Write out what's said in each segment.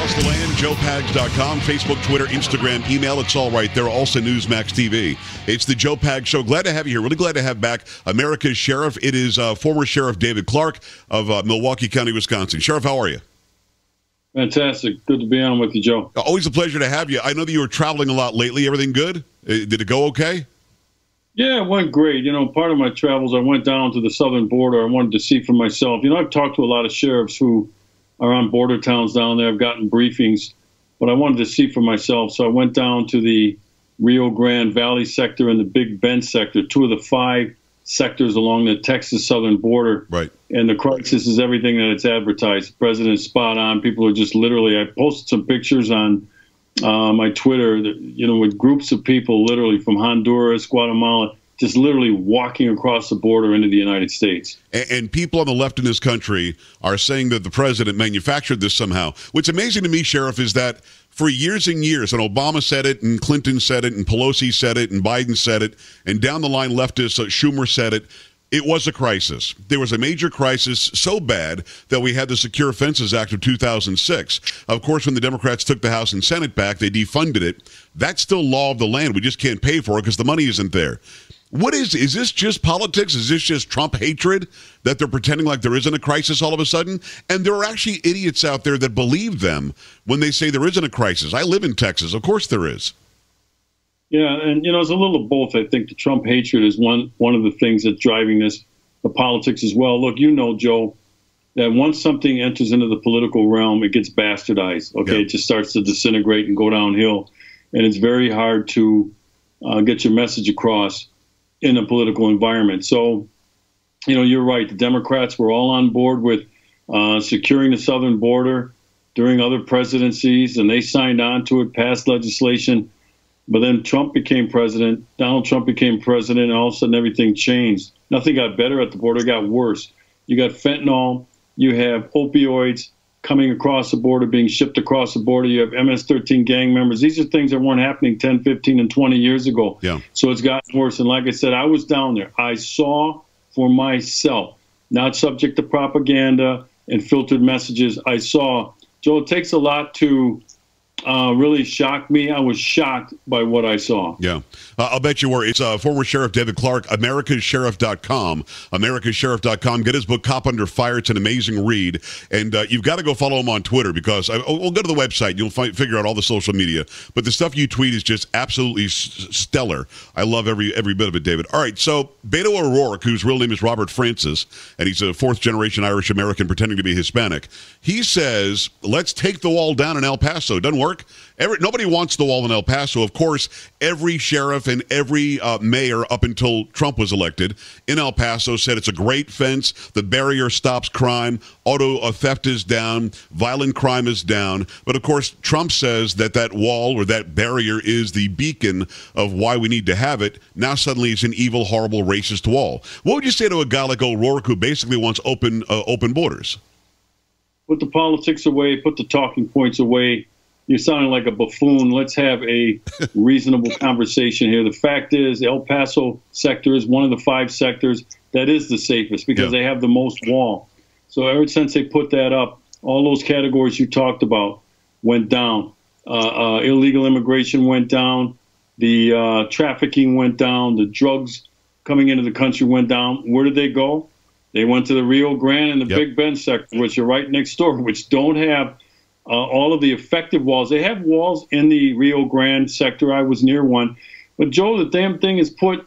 Across the land, joepags.com, Facebook, Twitter, Instagram, email. It's all right there. Also Newsmax TV. It's the Joe Pags Show. Glad to have you here. Really glad to have back America's Sheriff. It is former Sheriff David Clarke of Milwaukee County, Wisconsin. Sheriff, how are you? Fantastic. Good to be on with you, Joe. Always a pleasure to have you. I know that you were traveling a lot lately. Everything good? Did it go okay? Yeah, it went great. You know, part of my travels, I went down to the southern border. I wanted to see for myself. You know, I've talked to a lot of sheriffs who are on border towns down there. I've gotten briefings, but I wanted to see for myself. So I went down to the Rio Grande Valley sector and the Big Bend sector, two of the 5 sectors along the Texas southern border. Right. And the crisis is everything that it's advertised. The president's spot on. People are just literally, I posted some pictures on my Twitter, you know, with groups of people literally from Honduras, Guatemala, just literally walking across the border into the United States. And people on the left in this country are saying that the president manufactured this somehow. What's amazing to me, Sheriff, is that for years and years, and Obama said it, and Clinton said it, and Pelosi said it, and Biden said it, and down the line leftists, Schumer said it, it was a crisis. There was a major crisis so bad that we had the Secure Fences Act of 2006. Of course, when the Democrats took the House and Senate back, they defunded it. That's still law of the land. We just can't pay for it because the money isn't there. What is this just politics? Is this just Trump hatred that they're pretending like there isn't a crisis all of a sudden? And there are actually idiots out there that believe them when they say there isn't a crisis. I live in Texas. Of course there is. Yeah, and, you know, it's a little of both. I think the Trump hatred is one of the things that's driving this, the politics as well. Look, you know, Joe, that once something enters into the political realm, it gets bastardized, okay? Yep. It just starts to disintegrate and go downhill, and it's very hard to get your message across in a political environment. So, you know, you're right. The Democrats were all on board with securing the southern border during other presidencies, and they signed on to it, passed legislation. But then Trump became president, Donald Trump became president, and all of a sudden everything changed. Nothing got better at the border, it got worse. You got fentanyl, you have opioids coming across the border, being shipped across the border, you have MS-13 gang members. These are things that weren't happening 10, 15, and 20 years ago. Yeah. So it's gotten worse. And like I said, I was down there. I saw for myself, not subject to propaganda and filtered messages. I saw, Joe, it takes a lot to really shocked me. I was shocked by what I saw. Yeah, I'll bet you were. It's former Sheriff David Clarke, americassheriff.com, americassheriff.com. Get his book, Cop Under Fire. It's an amazing read. And you've got to go follow him on Twitter because we'll go to the website. You'll figure out all the social media. But the stuff you tweet is just absolutely stellar. I love every bit of it, David. All right, so Beto O'Rourke, whose real name is Robert Francis, and he's a fourth-generation Irish-American pretending to be Hispanic, he says, let's take the wall down in El Paso. It doesn't work. Nobody wants the wall in El Paso. Of course, every sheriff and every mayor up until Trump was elected in El Paso said it's a great fence. The barrier stops crime. Auto theft is down. Violent crime is down. But, of course, Trump says that that wall or that barrier is the beacon of why we need to have it. Now suddenly it's an evil, horrible, racist wall. What would you say to a guy like O'Rourke who basically wants open borders? Put the politics away. Put the talking points away. You're sounding like a buffoon. Let's have a reasonable conversation here. The fact is, the El Paso sector is one of the 5 sectors that is the safest because they have the most wall. So ever since they put that up, all those categories you talked about went down. Illegal immigration went down. The trafficking went down. The drugs coming into the country went down. Where did they go? They went to the Rio Grande and the Big Bend sector, which are right next door, which don't have all of the effective walls. They have walls in the Rio Grande sector. I was near one. But, Joe, the damn thing is put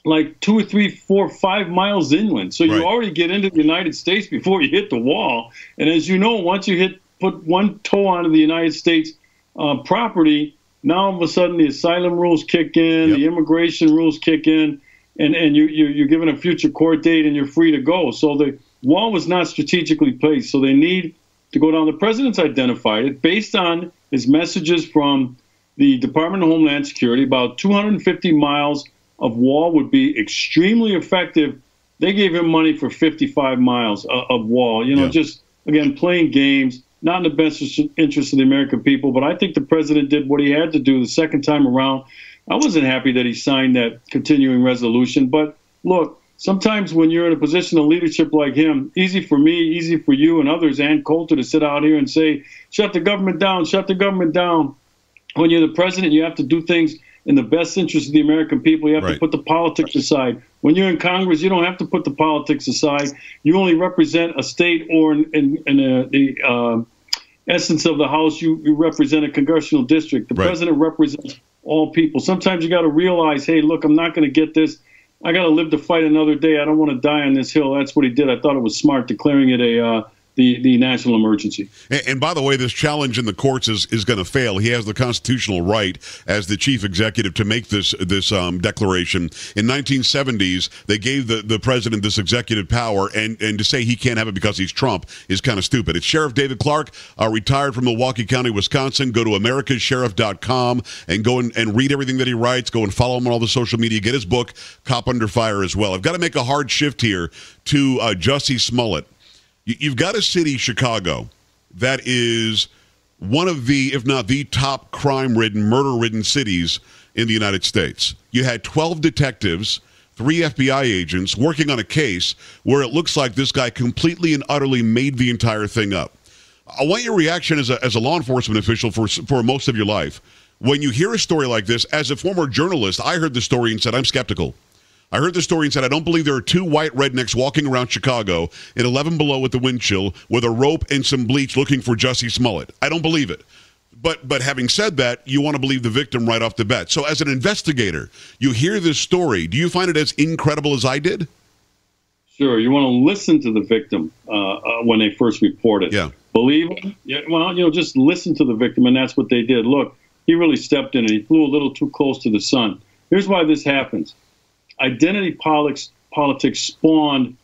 like 2 or 3, 4, 5 miles inland. So you already get into the United States before you hit the wall. And as you know, once you put one toe onto the United States property, now all of a sudden the asylum rules kick in, the immigration rules kick in, and you're given a future court date and you're free to go. So the wall was not strategically placed. So they need to go down. The president's identified it based on his messages from the Department of Homeland Security. About 250 miles of wall would be extremely effective. They gave him money for 55 miles of wall. You know, just, again, playing games, not in the best interest of the American people. But I think the president did what he had to do the second time around. I wasn't happy that he signed that continuing resolution. But, look, sometimes when you're in a position of leadership like him, easy for me, easy for you and others and Coulter to sit out here and say, shut the government down, shut the government down. When you're the president, you have to do things in the best interest of the American people. You have to put the politics aside. When you're in Congress, you don't have to put the politics aside. You only represent a state, or in the essence of the House, you represent a congressional district. The president represents all people. Sometimes you got to realize, hey, look, I'm not going to get this. I got to live to fight another day. I don't want to die on this hill. That's what he did. I thought it was smart, declaring it the national emergency. And by the way, this challenge in the courts is going to fail. He has the constitutional right as the chief executive to make this declaration. In 1970s, they gave the president this executive power, and to say he can't have it because he's Trump is kind of stupid. It's Sheriff David Clarke, retired from Milwaukee County, Wisconsin. Go to americasheriff.com and go and read everything that he writes. Go and follow him on all the social media. Get his book, Cop Under Fire, as well. I've got to make a hard shift here to Jussie Smollett. You've got a city, Chicago, that is one of the, if not the top crime-ridden, murder-ridden cities in the United States. You had 12 detectives, 3 FBI agents working on a case where it looks like this guy completely and utterly made the entire thing up. I want your reaction as a law enforcement official for most of your life. When you hear a story like this, as a former journalist, I heard the story and said, I'm skeptical. I heard the story and said, I don't believe there are 2 white rednecks walking around Chicago in 11 below with the wind chill with a rope and some bleach looking for Jussie Smollett. I don't believe it. But having said that, you want to believe the victim right off the bat. So as an investigator, you hear this story. Do you find it as incredible as I did? Sure. You want to listen to the victim when they first report it. Yeah. Believe him? Yeah, well, just listen to the victim, and that's what they did. Look, he really stepped in and he flew a little too close to the sun. Here's why this happens. Identity politics spawned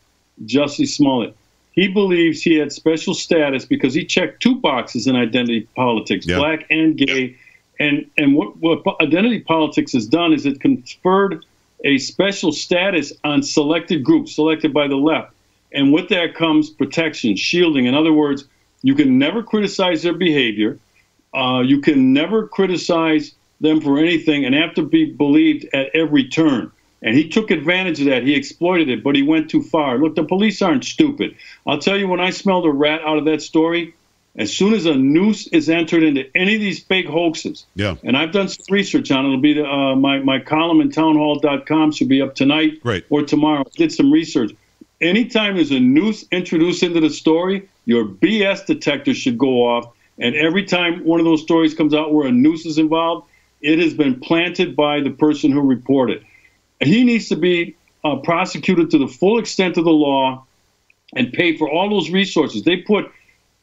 Jussie Smollett. He believes he had special status because he checked 2 boxes in identity politics, black and gay. And what identity politics has done is it conferred a special status on selected groups, selected by the left. And with that comes protection, shielding. In other words, you can never criticize their behavior. You can never criticize them for anything and have to be believed at every turn. And he took advantage of that. He exploited it, but he went too far. Look, the police aren't stupid. I'll tell you, when I smelled a rat out of that story, as soon as a noose is entered into any of these fake hoaxes, and I've done some research on it. It'll be my column in townhall.com should be up tonight or tomorrow. I did some research. Anytime there's a noose introduced into the story, your BS detector should go off. And every time one of those stories comes out where a noose is involved, it has been planted by the person who reported. He needs to be prosecuted to the full extent of the law and pay for all those resources. They put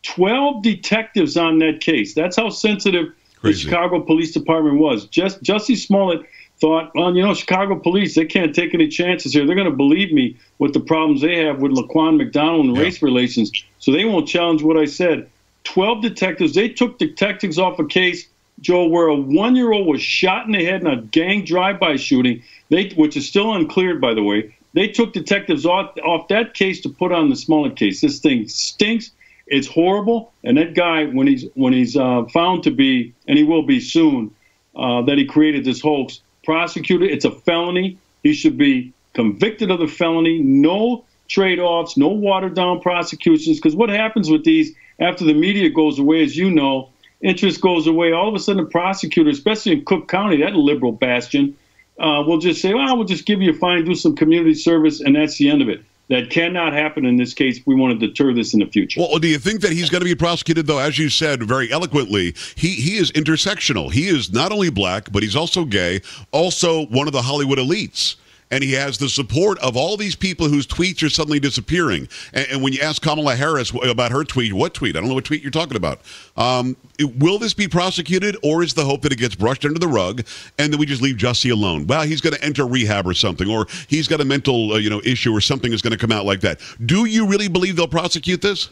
12 detectives on that case. That's how sensitive the Chicago Police Department was. Jussie Smollett thought, well, Chicago police, they can't take any chances here. They're going to believe me with the problems they have with Laquan McDonald and race relations, so they won't challenge what I said. 12 detectives. They took detectives off a case, Joe, where a 1-year-old was shot in the head in a gang drive-by shooting, which is still uncleared, by the way. They took detectives off that case to put on the Smollett case. This thing stinks. It's horrible. And that guy, when he's found to be, and he will be soon, that he created this hoax, prosecuted, it's a felony. He should be convicted of the felony. No trade-offs, no watered-down prosecutions. Because what happens with these after the media goes away, as you know, interest goes away. All of a sudden, the prosecutor, especially in Cook County, that liberal bastion, will just say, well, we'll just give you a fine, do some community service, and that's the end of it. That cannot happen in this case if we want to deter this in the future. Well, do you think that he's going to be prosecuted, though? As you said very eloquently, he is intersectional. He is not only black, but he's also gay, also one of the Hollywood elites. And he has the support of all these people whose tweets are suddenly disappearing. And when you ask Kamala Harris about her tweet, what tweet? I don't know what tweet you're talking about. Will this be prosecuted, or is the hope that it gets brushed under the rug and then we just leave Jussie alone? Well, he's going to enter rehab or something, or he's got a mental issue or something is going to come out like that. Do you really believe they'll prosecute this?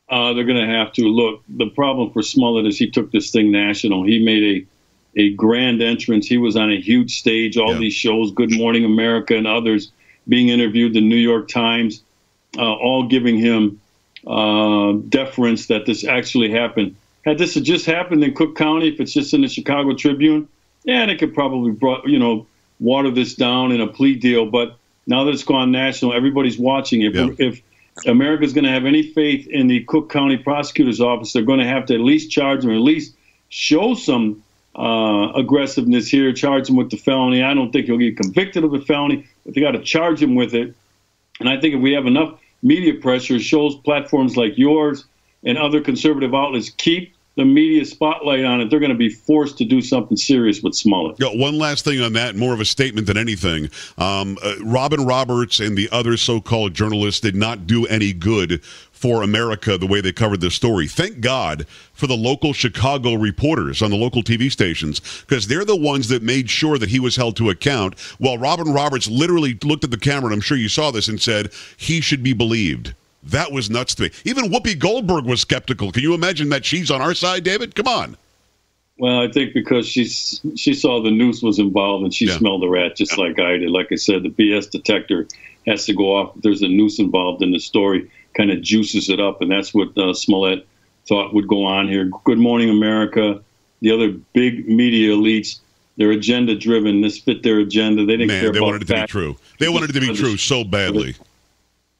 They're going to have to. Look, the problem for Smollett is he took this thing national. He made a grand entrance. He was on a huge stage, all these shows, Good Morning America and others, being interviewed, the New York Times, all giving him deference that this actually happened. Had this had just happened in Cook County, if it's just in the Chicago Tribune, they could probably water this down in a plea deal. But now that it's gone national, everybody's watching it. Yeah. If America's going to have any faith in the Cook County Prosecutor's Office, they're going to have to at least charge him, or at least show some aggressiveness here, charge him with the felony. I don't think he'll get convicted of the felony, but they got to charge him with it. And I think if we have enough media pressure, shows platforms like yours and other conservative outlets keep the media spotlight on it, they're going to be forced to do something serious with Smollett. Yeah, one last thing on that, more of a statement than anything. Robin Roberts and the other so-called journalists did not do any good for America the way they covered this story. Thank God for the local Chicago reporters on the local TV stations, because they're the ones that made sure that he was held to account, while Robin Roberts literally looked at the camera, and I'm sure you saw this, and said he should be believed. That was nuts to me. Even Whoopi Goldberg was skeptical. Can you imagine that she's on our side, David? Come on. Well, I think because she saw the noose was involved and she smelled the rat just like I did. Like I said, the BS detector has to go off if there's a noose involved in the story, kind of juices it up, and that's what Smollett thought would go on here. Good Morning America, the other big media elites, they're agenda-driven. This fit their agenda. They didn't care about they wanted it to be true. They wanted it to be true so badly.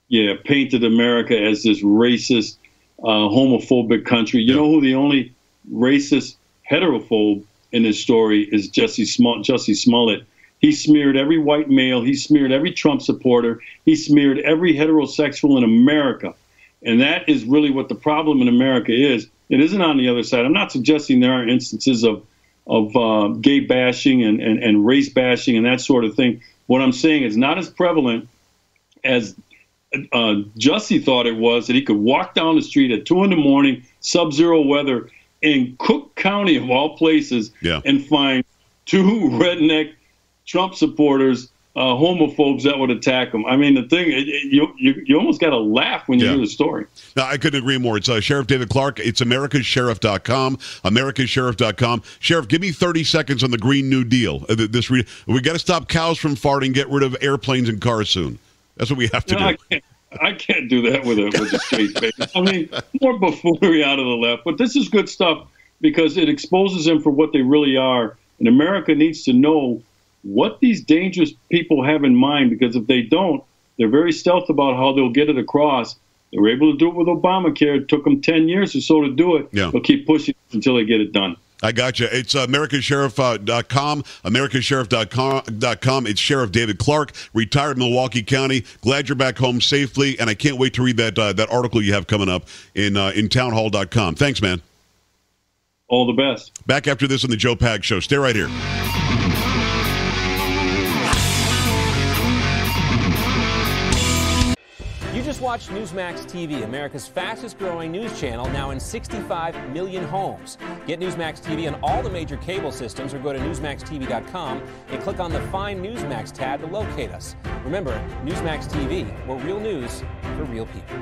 Yeah, painted America as this racist, homophobic country. You know who the only racist heterophobe in this story is? Jussie Smollett. He smeared every white male. He smeared every Trump supporter. He smeared every heterosexual in America. And that is really what the problem in America is. It isn't on the other side. I'm not suggesting there are instances of gay bashing and race bashing and that sort of thing. What I'm saying is not as prevalent as Jussie thought it was, that he could walk down the street at 2 in the morning, sub-zero weather, in Cook County of all places, and find 2 redneck Trump supporters, homophobes that would attack him. I mean, the thing, you almost got to laugh when you hear the story. No, I couldn't agree more. It's Sheriff David Clarke. It's americassheriff.com, americassheriff.com. Sheriff, give me 30 seconds on the Green New Deal. We got to stop cows from farting, get rid of airplanes and cars soon. That's what we have to do. I can't do that with a straight face. I mean, more buffoonery out of the left. But this is good stuff because it exposes them for what they really are. And America needs to know what these dangerous people have in mind, because if they don't, they're very stealth about how they'll get it across. They were able to do it with Obamacare. It took them 10 years or so to do it. They'll keep pushing until they get it done. I got you. It's americassheriff.com, americassheriff.com. It's Sheriff David Clarke, retired Milwaukee County. Glad you're back home safely, and I can't wait to read that article you have coming up in townhall.com. Thanks, man. All the best. Back after this on the Joe Pag Show. Stay right here. Watch Newsmax TV, America's fastest growing news channel, now in 65 million homes. Get Newsmax TV on all the major cable systems, or go to newsmaxtv.com and click on the Find Newsmax tab to locate us. Remember, Newsmax TV, where real news for real people.